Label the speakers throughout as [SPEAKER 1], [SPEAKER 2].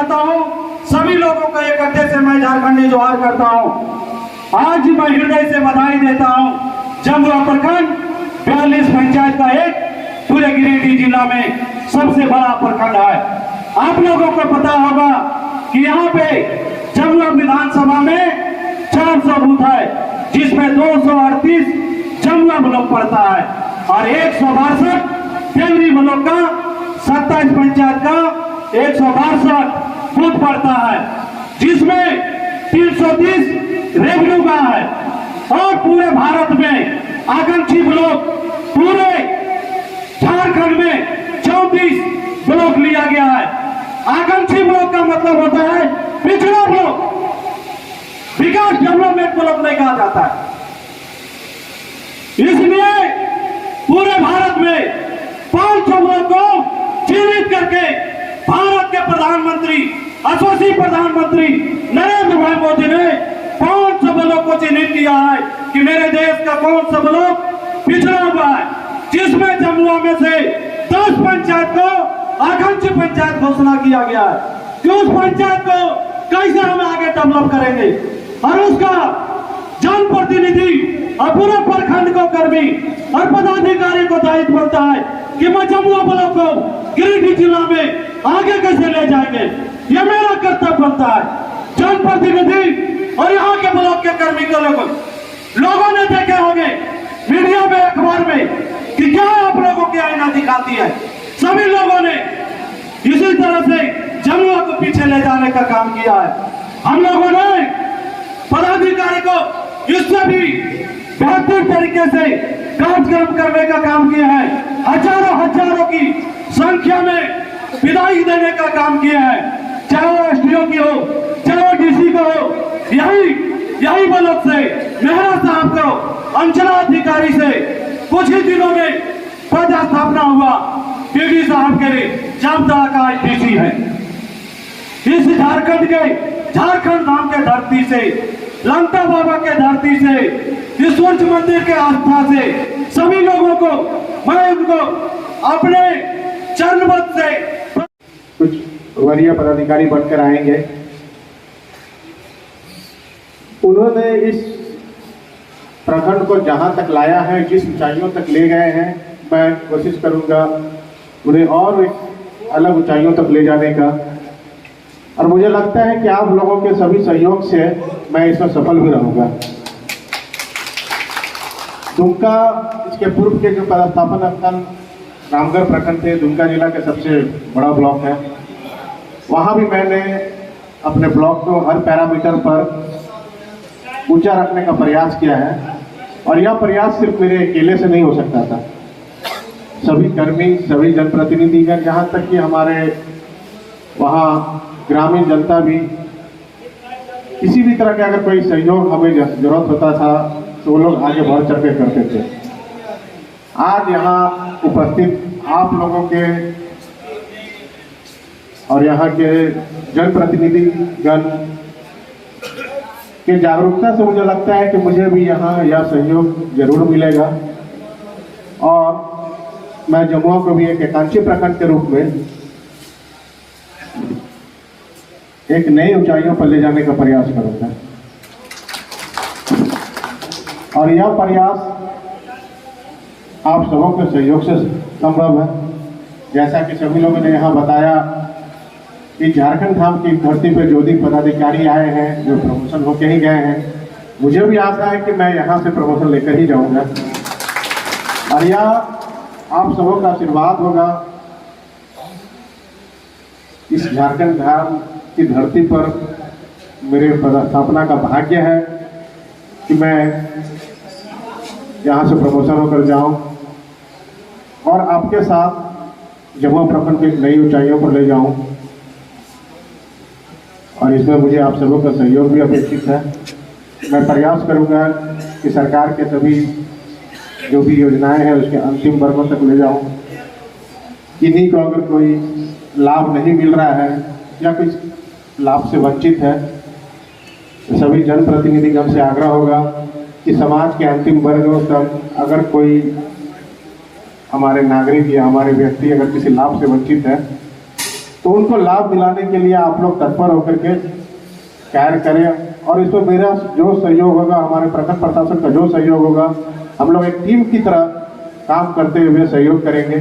[SPEAKER 1] चाहता हूँ सभी लोगों को इकट्ठे से मैं झारखंडी जोहार करता हूँ। आज मैं हृदय से बधाई देता हूँ। जमुआ प्रखंड 42 पंचायत का एक पूरे गिरिडीह जिला में सबसे बड़ा प्रखंड है। आप लोगों को पता होगा कि यहाँ पे जमुआ विधानसभा में 400 बूथ है, जिसमें 238 जमुआ ब्लॉक पड़ता है और 162 टेमरी ब्लॉक का 27 पंचायत का 162 बूथ पड़ता है, जिसमें 330 रेवेन्यू का है। और पूरे भारत में आकांक्षी ब्लॉक पूरे झारखंड में 34 ब्लॉक लिया गया है। आकांक्षी ब्लॉक का मतलब होता है पिछड़ा ब्लॉक, विकास डेवलपमेंट ब्लॉक नहीं कहा जाता है। इसलिए पूरे भारत में 500 ब्लॉक को चिन्हित करके भारत के प्रधानमंत्री यशस्वी प्रधानमंत्री नरेंद्र भाई मोदी ने 500 ब्लॉक को चिन्हित किया है कि मेरे देश का कौन सा ब्लॉक पिछड़ा हुआ है, जिसमें जमुआ में से 10 पंचायत को आकांक्षी पंचायत घोषणा किया गया है कि उस पंचायत को कैसे हम आगे डेवलप करेंगे और उसका जनप्रतिनिधि और पूरे प्रखंड को कर्मी और पदाधिकारी को दायित्व बनता है कि मैं जमुआ ब्लॉक को गिरिडीह जिला में आगे कैसे ले जाएंगे। यह मेरा कर्तव्य बनता है। जनप्रतिनिधि और यहाँ के ब्लॉक के कर्मी को लोगों ने देखे होंगे मीडिया में, अखबार में कि क्या आप लोगों की आईना दिखाती है। सभी लोगों ने इसी तरह से जमुआ को पीछे ले जाने का काम किया है। हम लोगों ने पदाधिकारी को इससे भी बेहतर तरीके से कार्यक्रम करने का काम किया है। हजारों की संख्या में विदाई देने का काम किया है, चाहे वो एसडीओ की हो, चाहे वो डीसी को हो। यही ब्लॉक से मेहरा साहब को अंचलाधिकारी से कुछ ही दिनों में पदस्थापना हुआ। पीडी साहब के लिए जामताड़ा का डीसी है। इस झारखंड नाम के धरती से, लंका बाबा के धरती से, इस सूर्य मंदिर के आस्था से सभी लोगों को मैं उनको अपने चरणवत से
[SPEAKER 2] कुछ वरीय पदाधिकारी बनकर आएंगे। उन्होंने इस प्रखंड को जहां तक लाया है, जिस ऊंचाइयों तक ले गए हैं, मैं कोशिश करूंगा उन्हें और एक अलग ऊंचाइयों तक ले जाने का। और मुझे लगता है कि आप लोगों के सभी सहयोग से मैं इसमें सफल भी रहूंगा। दुमका, इसके पूर्व के जो पदस्थापन स्थल रामगढ़ प्रखंड थे, दुमका जिला के सबसे बड़ा ब्लॉक है। वहाँ भी मैंने अपने ब्लॉक को हर पैरामीटर पर ऊंचा रखने का प्रयास किया है। और यह प्रयास सिर्फ मेरे अकेले से नहीं हो सकता था। सभी कर्मी, सभी जनप्रतिनिधिगण, यहाँ तक कि हमारे वहाँ ग्रामीण जनता भी, किसी भी तरह का अगर कोई सहयोग हमें जरूरत होता था तो वो लोग आगे बढ़ चढ़ के करते थे। आज यहाँ उपस्थित आप लोगों के और यहाँ के जनप्रतिनिधिगण के जागरूकता से मुझे लगता है कि मुझे भी यहाँ यह सहयोग जरूर मिलेगा। और मैं जमुआ को भी एक आकांक्षी प्रखंड के रूप में एक नई ऊंचाइयों पर ले जाने का प्रयास करूंगा। और यह प्रयास आप सबों के सहयोग से संभव है। जैसा कि सभी लोगों ने यहाँ बताया कि झारखंड धाम की धरती पर जो भी पदाधिकारी आए हैं, जो प्रमोशन होके ही गए हैं, मुझे भी आशा है कि मैं यहाँ से प्रमोशन लेकर ही जाऊँगा। और यह आप सबों का आशीर्वाद होगा। इस झारखंड धाम की धरती पर मेरे पदस्थापना का भाग्य है कि मैं यहाँ से प्रमोशन होकर जाऊँ और आपके साथ जमुआ प्रखंड को एक नई ऊंचाइयों पर ले जाऊँ। और इसमें मुझे आप सबों का सहयोग भी अपेक्षित है। मैं प्रयास करूँगा कि सरकार के सभी जो भी योजनाएं हैं उसके अंतिम वर्गों तक ले जाऊँ। किन्हीं को अगर कोई लाभ नहीं मिल रहा है या कुछ लाभ से वंचित है, तो सभी जनप्रतिनिधिगण से आग्रह होगा कि समाज के अंतिम वर्गों तक अगर कोई हमारे नागरिक या हमारे व्यक्ति अगर किसी लाभ से वंचित है तो उनको लाभ दिलाने के लिए आप लोग तत्पर होकर के कार्य करें। और इसमें मेरा जो सहयोग होगा, हमारे प्रखंड प्रशासन का जो सहयोग होगा, हम लोग एक टीम की तरह काम करते हुए सहयोग करेंगे।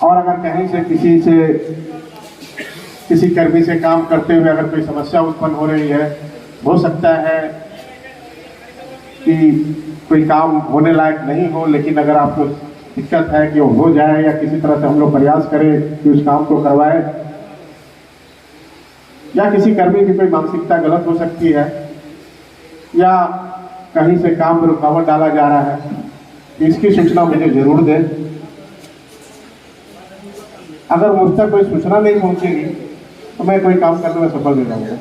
[SPEAKER 2] और अगर कहीं से किसी कर्मी से काम करते हुए अगर कोई समस्या उत्पन्न हो रही है, हो सकता है कि कोई काम होने लायक नहीं हो, लेकिन अगर आपको दिक्कत है कि वो हो जाए या किसी तरह से हम लोग प्रयास करें कि उस काम को करवाए, या किसी कर्मी की कोई मानसिकता गलत हो सकती है या कहीं से काम में रुकावट डाला जा रहा है, तो इसकी सूचना मुझे जरूर दें। अगर मुझ तक कोई सूचना नहीं पहुंचेगी तो मैं कोई काम करने में सफल नहीं रहूंगा।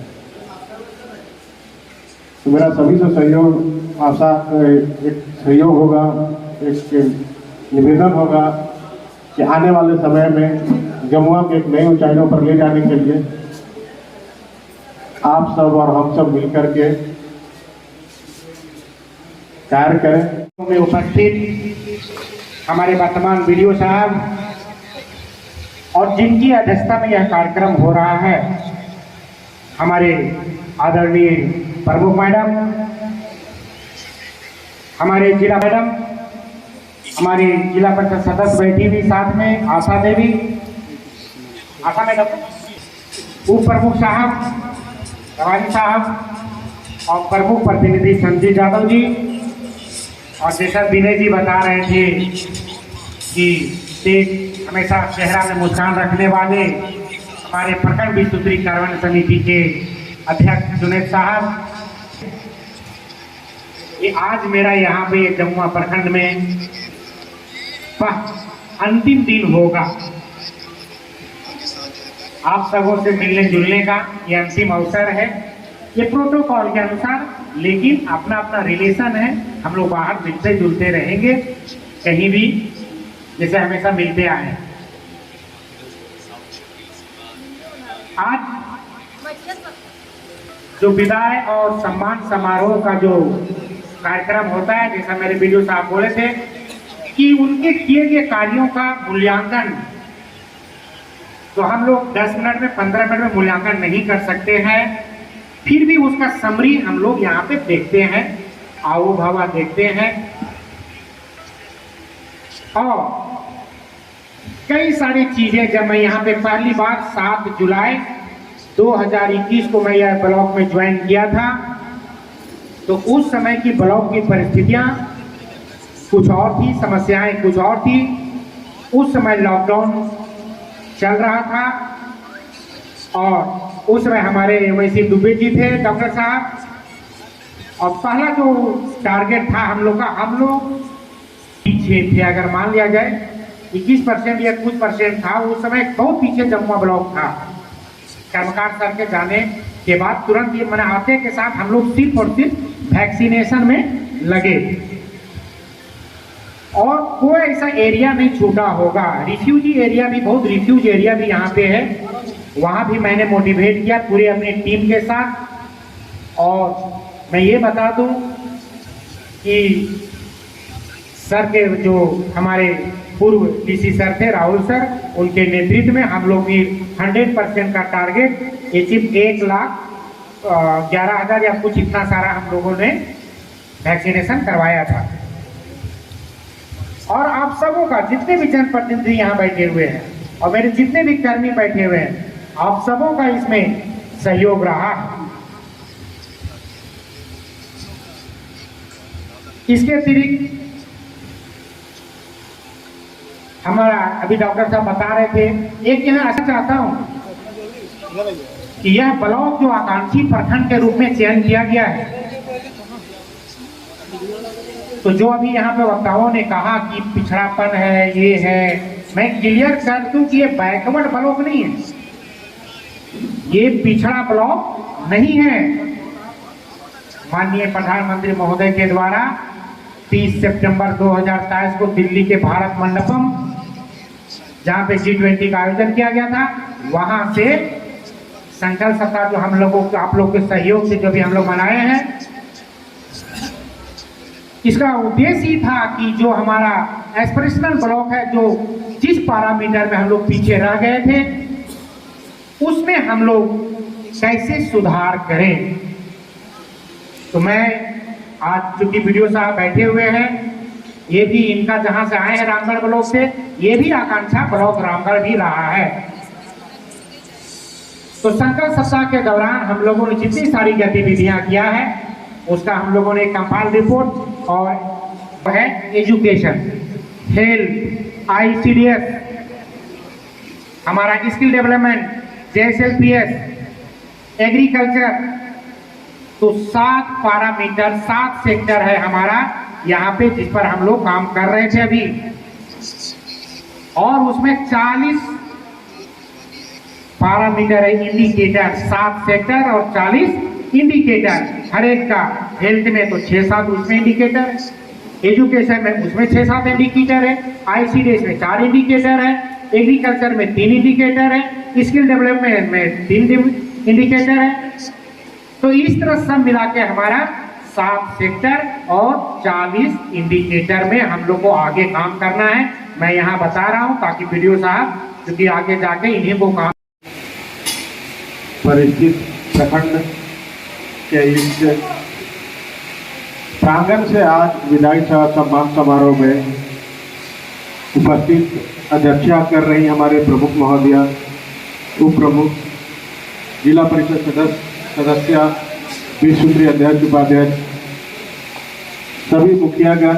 [SPEAKER 2] तो मेरा सभी से सहयोग आशा एक सहयोग होगा, एक निवेदन होगा कि आने वाले समय में जमुआ को एक नई ऊंचाइयों पर ले जाने के लिए आप सब और हम सब मिलकर के कार्य करें।
[SPEAKER 3] में उपस्थित हमारे वर्तमान वीडियो साहब और जिनकी अध्यक्षता में यह कार्यक्रम हो रहा है, हमारे आदरणीय प्रमुख मैडम, हमारे जिला मैडम, हमारी जिला परिषद सदस्य बैठी हुई साथ में आशा देवी, आशा मैडम, उप प्रमुख साहब रवानी साहब और प्रमुख प्रतिनिधि संजीव यादव जी। और जैसा विनय जी बता रहे थे कि एक हमेशा चेहरा में मुस्कान रखने वाले हमारे प्रखंड विस्तृतीकरण समिति के अध्यक्ष जुनेद साहब, ये आज मेरा यहाँ पे जमुआ प्रखंड में अंतिम दिन होगा आप सबों से मिलने जुलने का। ये अंतिम अवसर है, ये प्रोटोकॉल के अनुसार, लेकिन अपना अपना रिलेशन है, हम लोग बाहर मिलते जुलते रहेंगे कहीं भी, जैसे हमेशा मिलते आए हैं। आज जो विदाई और सम्मान समारोह का जो कार्यक्रम होता है, जैसा मेरे वीडियो साहब बोले थे कि उनके किए गए कार्यों का मूल्यांकन तो हम लोग 10 मिनट में 15 मिनट में मूल्यांकन नहीं कर सकते हैं, फिर भी उसका समरी हम लोग यहाँ पे देखते हैं, आओ भावा देखते हैं। और कई सारी चीजें, जब मैं यहाँ पे पहली बार 7 जुलाई 2021 को मैं यह ब्लॉक में ज्वाइन किया था, तो उस समय की ब्लॉक की परिस्थितियां कुछ और थी, समस्याएं कुछ और थी। उस समय लॉकडाउन चल रहा था और उस समय हमारे वैसे दुबे जी थे डॉक्टर साहब, और पहला जो टारगेट था हम लोग का, हम लोग पीछे थे। अगर मान लिया जाए 21% या कुछ परसेंट था, उस समय बहुत पीछे जमुआ ब्लॉक था। कर्मकार सर के जाने के बाद तुरंत ये मैंने आते के साथ हम लोग सिर्फ और सिर्फ वैक्सीनेशन में लगे और कोई ऐसा एरिया नहीं छूटा होगा। रिफ्यूजी एरिया भी, बहुत रिफ्यूज एरिया भी यहाँ पे है, वहाँ भी मैंने मोटिवेट किया पूरे अपनी टीम के साथ। और मैं ये बता दूं कि सर के जो हमारे पूर्व डीसी सर थे राहुल सर, उनके नेतृत्व में हम लोग भी 100% का टारगेट अचीव 1,11,000 या कुछ इतना सारा हम लोगों ने वैक्सीनेशन करवाया था। और आप सबों का, जितने भी जनप्रतिनिधि यहाँ बैठे हुए हैं और मेरे जितने भी कर्मी बैठे हुए हैं, आप सबों का इसमें सहयोग रहा है। इसके अतिरिक्त हमारा अभी डॉक्टर साहब बता रहे थे, एक यहाँ ऐसा चाहता हूँ कि यह ब्लॉक जो आकांक्षी प्रखंड के रूप में चयन किया गया है, तो जो अभी यहाँ पे वक्ताओं ने कहा कि पिछड़ापन है, ये है, मैं क्लियर कर दूं कि ये बैकवर्ड ब्लॉक नहीं है, ये पिछड़ा ब्लॉक नहीं है। माननीय प्रधानमंत्री महोदय के द्वारा 30 सितंबर 2023 को दिल्ली के भारत मंडपम, जहाँ पे G20 का आयोजन किया गया था, वहां से संकल्प सप्ताह जो हम लोगों को, आप लोग के सहयोग से जो भी हम लोग मनाए हैं, इसका उद्देश्य ही था कि जो हमारा एस्पिरेशनल ब्लॉक है, जो जिस पैरामीटर में हम लोग पीछे रह गए थे उसमें हम लोग कैसे सुधार करें। तो मैं आज चूंकि वीडियो साहब बैठे हुए हैं, ये भी इनका जहां से आए हैं रामगढ़ ब्लॉक से, ये भी आकांक्षा ब्लॉक रामगढ़ भी रहा है। तो संकल्प सप्ताह के दौरान हम लोगों ने जितनी सारी गतिविधियां किया है उसका हम लोगों ने कंपाइल रिपोर्ट और है एजुकेशन, हेल्थ, ICDS, हमारा स्किल डेवलपमेंट, JSLPS, एग्रीकल्चर, तो 7 पैरामीटर 7 सेक्टर है हमारा यहाँ पे जिस पर हम लोग काम कर रहे थे अभी, और उसमें 40 पैरामीटर है इंडिकेटर, 7 सेक्टर और 40 इंडिकेटर हर एक का। हेल्थ में तो 6-7 उसमें इंडिकेटर, एजुकेशन में उसमें 6-7 इंडिकेटर है, ICDS में 4 इंडिकेटर है, एग्रीकल्चर में 3 इंडिकेटर है, स्किल डेवलपमेंट में 3 इंडिकेटर है। तो इस तरह सब मिला के हमारा 7 सेक्टर और 40 इंडिकेटर में हम लोग को आगे काम करना है। मैं यहाँ बता रहा हूँ ताकि वीडियो साहब क्योंकि आगे जाके इन्हीं को काम
[SPEAKER 2] परिचित प्रखंड के इस प्रांगण से आज विदाई सम्मान समारोह में उपस्थित अध्यक्षता कर रही हमारे प्रमुख महोदया, उप प्रमुख, जिला परिषद सदस्य, विश्व अध्यक्ष, उपाध्यक्ष, सभी मुखियागण,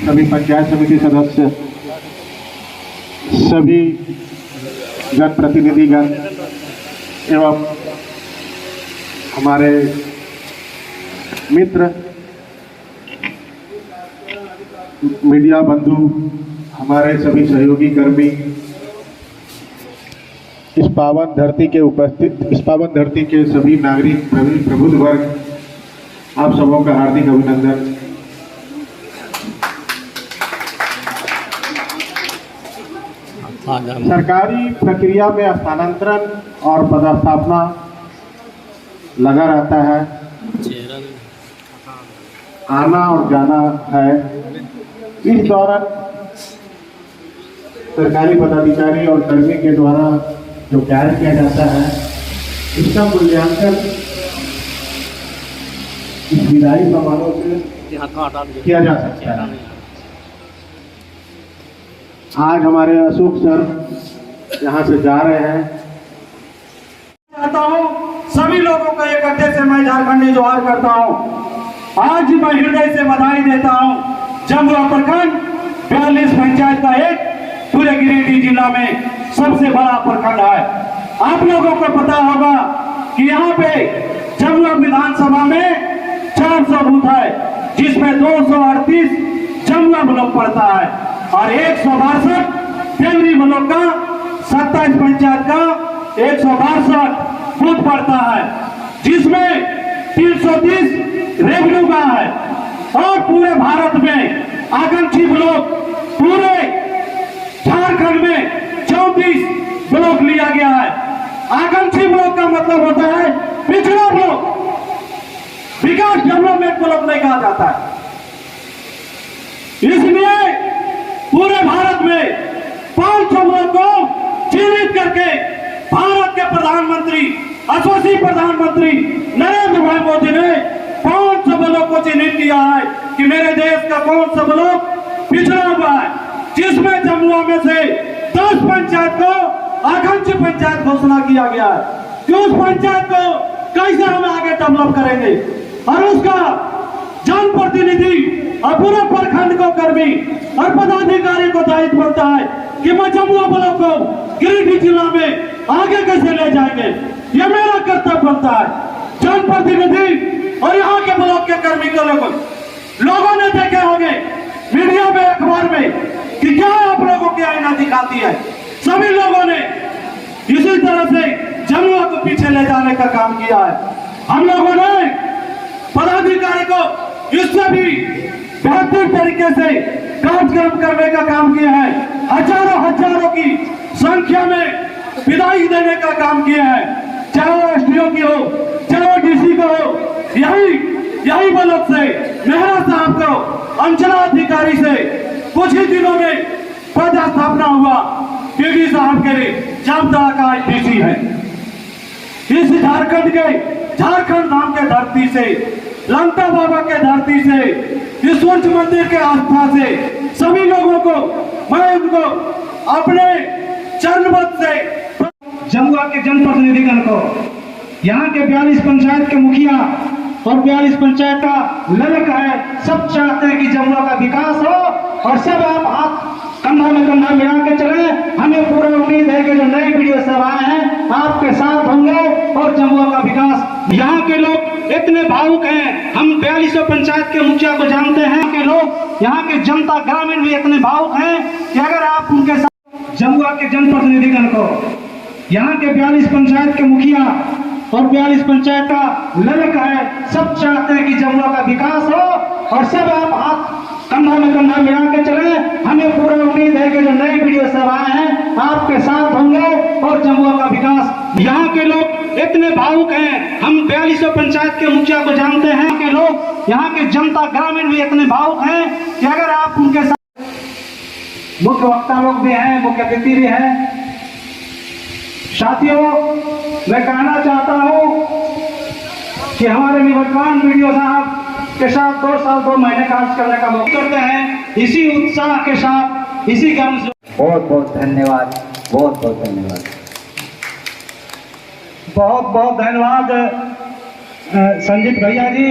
[SPEAKER 2] सभी पंचायत समिति सदस्य, सभी जन प्रतिनिधिगण एवं हमारे मित्र, मीडिया बंधु, हमारे सभी सहयोगी कर्मी, इस पावन धरती के सभी नागरिक, प्रबुद्ध वर्ग, आप सबों का हार्दिक अभिनंदन। सरकारी प्रक्रिया में स्थानांतरण और पदस्थापना लगा रहता है, आना और जाना है। इस दौरान सरकारी पदाधिकारी और कर्मी के द्वारा जो कार्य किया जाता है उसका मूल्यांकन इस विदाई समारोह से किया जा सकता है। आज हमारे अशोक सर यहाँ से जा रहे हैं।
[SPEAKER 1] चाहता हूँ सभी लोगों को इकट्ठे से मैं झारखंडी जोहार करता हूँ। आज मैं हृदय से बधाई देता हूँ। जमुआ प्रखंड 42 पंचायत का एक पूरे गिरिडीह जिला में सबसे बड़ा प्रखंड है। आप लोगों को पता होगा कि यहाँ पे जमुआ विधानसभा में 400 बूथ है, जिसमें 238 जमुआ ब्लॉक पड़ता है और 162 देवरी ब्लॉक का 27 पंचायत का 162 बूथ पड़ता है, जिसमें 330 रेवेन्यू का है। और पूरे भारत में आकांक्षी ब्लॉक पूरे झारखंड में 34 ब्लॉक लिया गया है। आकांक्षी ब्लॉक का मतलब होता है पिछड़ा ब्लॉक, विकास डेवलपमेंट ब्लॉक नहीं कहा जाता है। इसलिए पूरे भारत में 500 ब्लॉक को चिन्हित करके भारत के प्रधानमंत्री, यशस्वी प्रधानमंत्री नरेंद्र भाई मोदी ने 500 ब्लॉक को चिन्हित किया है कि मेरे देश का कौन सा ब्लॉक पिछड़ा हुआ है, जिसमें जमुआ में से 10 पंचायत को आकांक्षी पंचायत घोषणा किया गया है कि उस पंचायत को कैसे हम आगे डेवलप करेंगे। और उसका जनप्रतिनिधि और पूरे प्रखंड को कर्मी और पदाधिकारी को दायित्व बनता है कि मैं जमुआ ब्लॉक को गिरिडीह जिला में आगे कैसे ले जाएंगे। यह मेरा कर्तव्य बनता है। जनप्रतिनिधि और यहाँ के ब्लॉक के कर्मी को लोगों ने देखे होंगे मीडिया में, अखबार में कि क्या आप लोगों की आईना दिखाती है। सभी लोगों ने इसी तरह से जमुआ को पीछे ले जाने का काम किया है। हम लोगों ने पदाधिकारी को इससे भी बेहतर तरीके से कार्यक्रम करने का काम किया है। हजारों की संख्या में विदाई देने का काम किया है, चाहे वो SDO की हो, चाहे वो DC को हो। यही ब्लॉक से मेहरा साहब को, अंचलाधिकारी से कुछ ही दिनों में पदस्थापना हुआ पीडी साहब के लिए जामताड़ा का डीसी है। इस झारखंड नाम के धरती से, लंका बाबा के धरती से, इस सूर्य मंदिर के आस्था से सभी लोगों को मैं उनको अपने चरणवत से
[SPEAKER 4] जमुआ के जनप्रतिनिधिगण को, यहाँ के 42 पंचायत के मुखिया और 42 पंचायत का ललक है, सब चाहते हैं कि जमुआ का विकास हो और सब आप हाथ कंधा में कंधा मिला के चले। हमें पूरा उम्मीद है कि जो नए वीडियो सब आए हैं आपके साथ होंगे और जमुआ का विकास। यहाँ के लोग इतने भावुक हैं, हम 42 पंचायत के मुखिया को जानते हैं कि लोग, यहाँ के जनता ग्रामीण भी इतने भावुक हैं कि अगर आप उनके साथ जमुआ के जनप्रतिनिधिगण को, यहाँ के 42 पंचायत के मुखिया और 42 पंचायत का ललक है, सब चाहते हैं कि जमुआ का विकास हो और सब आप हाथ कंधा में कंधा मिला के चले। हमें पूरा उम्मीद है कि जो नए वीडियो सब आए हैं आपके साथ होंगे और जमुआ का विकास। यहाँ के लोग इतने भावुक हैं, हम 42 पंचायत के मुखिया को जानते हैं कि लोग, यहाँ के जनता ग्रामीण भी इतने भावुक हैं कि अगर आप उनके साथ, मुख्य वक्ता लोग भी हैं, मुख्य अतिथि भी हैं। साथियों, मैं कहना चाहता हूं कि हमारे निवर्तमान वीडियो साहब के साथ 2 साल 2 महीने कार्य करने का मौका करते हैं, इसी उत्साह के साथ, इसी ज्ञान से।
[SPEAKER 5] बहुत बहुत धन्यवाद, बहुत बहुत धन्यवाद।
[SPEAKER 4] बहुत बहुत धन्यवाद संजीत भैया जी।